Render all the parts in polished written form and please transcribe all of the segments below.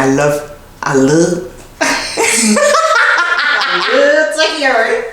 I love to hear.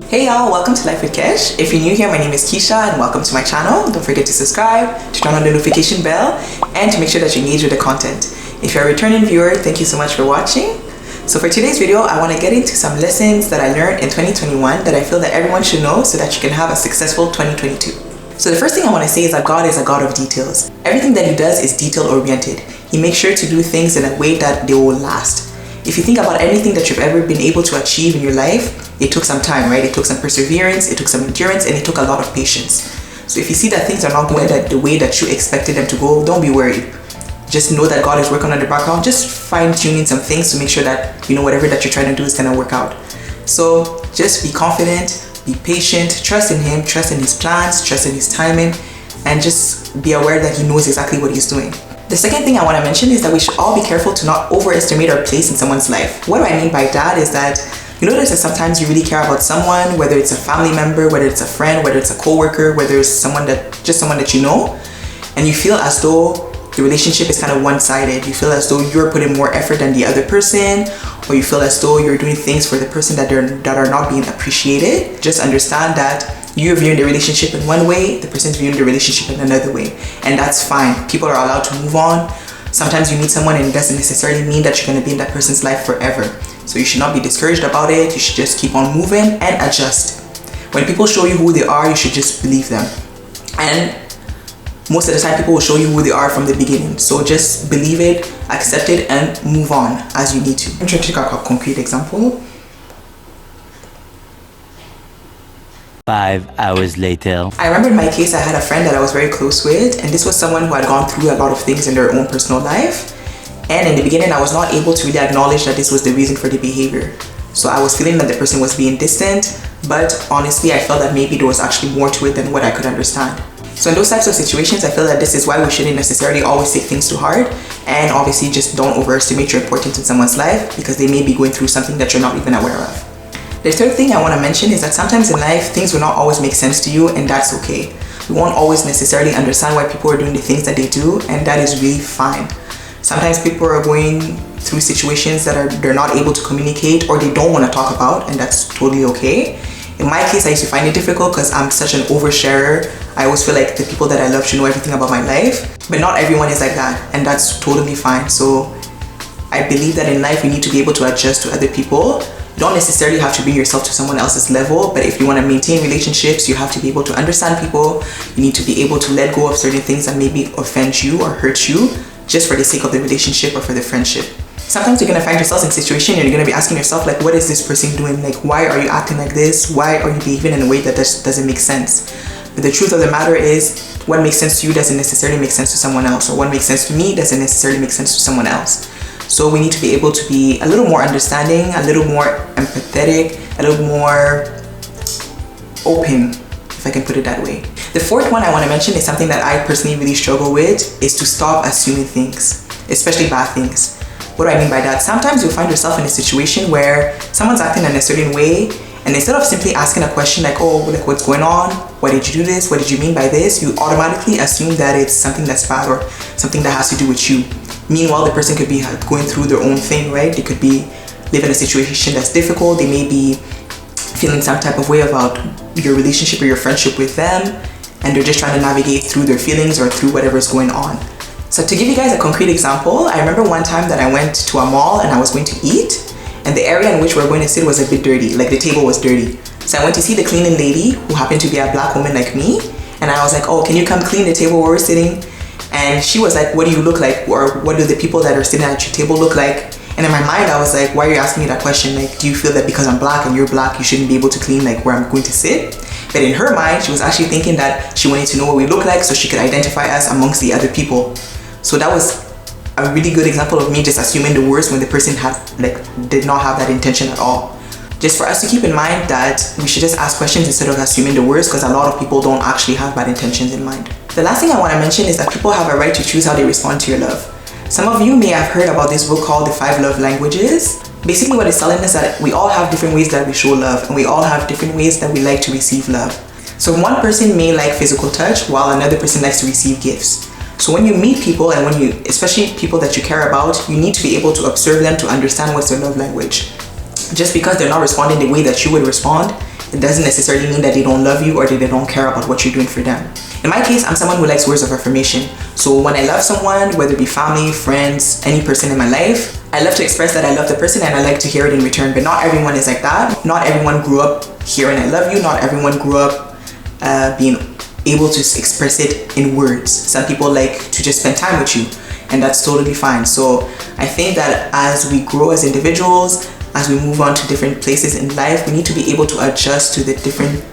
Hey y'all, welcome to Life with Kesh. If you're new here, my name is Keisha and welcome to my channel. Don't forget to subscribe, to turn on the notification bell, and to make sure that you engage with the content. If you're a returning viewer, thank you so much for watching. So for today's video, I want to get into some lessons that I learned in 2021 that I feel that everyone should know so that you can have a successful 2022. So the first thing I want to say is that God is a God of details. Everything that he does is detail oriented. He makes sure to do things in a way that they will last. If you think about anything that you've ever been able to achieve in your life, it took some time, right? It took some perseverance, it took some endurance, and it took a lot of patience. So if you see that things are not going the way that you expected them to go, don't be worried. Just know that God is working on the background, just fine-tuning some things to make sure that, whatever that you're trying to do is going to work out. So just be confident, be patient, trust in him, trust in his plans, trust in his timing, and just be aware that he knows exactly what he's doing. The second thing I want to mention is that we should all be careful to not overestimate our place in someone's life. What do I mean by that is that you notice that sometimes you really care about someone, whether it's a family member, whether it's a friend, whether it's a co-worker, whether it's someone that you know, and you feel as though the relationship is kind of one-sided. You feel as though you're putting more effort than the other person, or you feel as though you're doing things for the person that are not being appreciated. Just understand that you're viewing the relationship in one way, the person's viewing the relationship in another way, and that's fine. People are allowed to move on. Sometimes you meet someone and it doesn't necessarily mean that you're going to be in that person's life forever. So you should not be discouraged about it. You should just keep on moving and adjust. When people show you who they are, you should just believe them. And most of the time, people will show you who they are from the beginning. So just believe it, accept it, and move on as you need to. I'm trying to take a concrete example. 5 hours later. I remember in my case, I had a friend that I was very close with, and this was someone who had gone through a lot of things in their own personal life. And in the beginning, I was not able to really acknowledge that this was the reason for the behavior. So I was feeling that the person was being distant, but honestly, I felt that maybe there was actually more to it than what I could understand. So in those types of situations, I feel that this is why we shouldn't necessarily always take things too hard, and obviously just don't overestimate your importance in someone's life because they may be going through something that you're not even aware of. The third thing I want to mention is that sometimes in life, things will not always make sense to you, and that's okay. We won't always necessarily understand why people are doing the things that they do, and that is really fine. Sometimes people are going through situations that they're not able to communicate or they don't want to talk about, and that's totally okay. In my case, I used to find it difficult because I'm such an oversharer. I always feel like the people that I love should know everything about my life, but not everyone is like that, and that's totally fine. So I believe that in life, we need to be able to adjust to other people. You don't necessarily have to bring yourself to someone else's level, but if you want to maintain relationships, you have to be able to understand people. You need to be able to let go of certain things that maybe offend you or hurt you just for the sake of the relationship or for the friendship. Sometimes you're going to find yourself in a situation and you're going to be asking yourself, like, what is this person doing? Like, why are you acting like this? Why are you behaving in a way that doesn't make sense? But the truth of the matter is, what makes sense to you doesn't necessarily make sense to someone else, or what makes sense to me doesn't necessarily make sense to someone else. So we need to be able to be a little more understanding, a little more empathetic, a little more open, if I can put it that way. The fourth one I want to mention is something that I personally really struggle with, is to stop assuming things, especially bad things. What do I mean by that? Sometimes you'll find yourself in a situation where someone's acting in a certain way, and instead of simply asking a question like, oh, like, what's going on? Why did you do this? What did you mean by this? You automatically assume that it's something that's bad or something that has to do with you. Meanwhile, the person could be going through their own thing, right? They could be living in a situation that's difficult. They may be feeling some type of way about your relationship or your friendship with them, and they're just trying to navigate through their feelings or through whatever's going on. So to give you guys a concrete example, I remember one time that I went to a mall and I was going to eat, and the area in which we were going to sit was a bit dirty, like the table was dirty. So I went to see the cleaning lady, who happened to be a black woman like me, and I was like, oh, can you come clean the table where we're sitting? And she was like, what do you look like? Or what do the people that are sitting at your table look like? And in my mind, I was like, why are you asking me that question? Like, do you feel that because I'm black and you're black, you shouldn't be able to clean like where I'm going to sit? But in her mind, she was actually thinking that she wanted to know what we look like so she could identify us amongst the other people. So that was a really good example of me just assuming the worst when the person did not have that intention at all. Just for us to keep in mind that we should just ask questions instead of assuming the worst, because a lot of people don't actually have bad intentions in mind. The last thing I want to mention is that people have a right to choose how they respond to your love. Some of you may have heard about this book called The 5 Love Languages. Basically what it's telling us that we all have different ways that we show love, and we all have different ways that we like to receive love. So one person may like physical touch while another person likes to receive gifts. So when you meet people, and especially people that you care about, you need to be able to observe them to understand what's their love language. Just because they're not responding the way that you would respond, it doesn't necessarily mean that they don't love you or that they don't care about what you're doing for them. In my case, I'm someone who likes words of affirmation. So when I love someone, whether it be family, friends, any person in my life, I love to express that I love the person and I like to hear it in return. But not everyone is like that. Not everyone grew up hearing I love you. Not everyone grew up being able to express it in words. Some people like to just spend time with you, and that's totally fine. So I think that as we grow as individuals, as we move on to different places in life, we need to be able to adjust to the different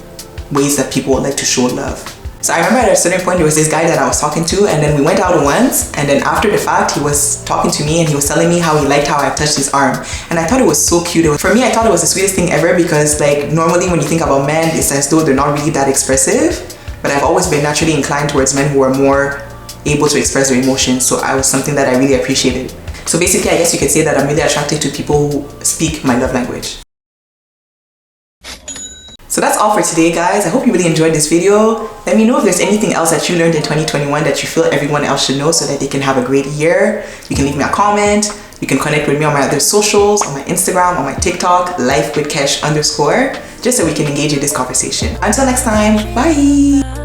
ways that people would like to show love. So I remember at a certain point there was this guy that I was talking to, and then we went out once, and then after the fact he was talking to me and he was telling me how he liked how I touched his arm, and I thought it was so cute. For me, I thought it was the sweetest thing ever, because like normally when you think about men, it's as though they're not really that expressive, but I've always been naturally inclined towards men who are more able to express their emotions. So I was something that I really appreciated. So basically, I guess you could say that I'm really attracted to people who speak my love language. So that's all for today, guys. I hope you really enjoyed this video. Let me know if there's anything else that you learned in 2021 that you feel everyone else should know so that they can have a great year. You can leave me a comment. You can connect with me on my other socials, on my Instagram, on my TikTok, lifewithkesh_, just so we can engage in this conversation. Until next time, bye!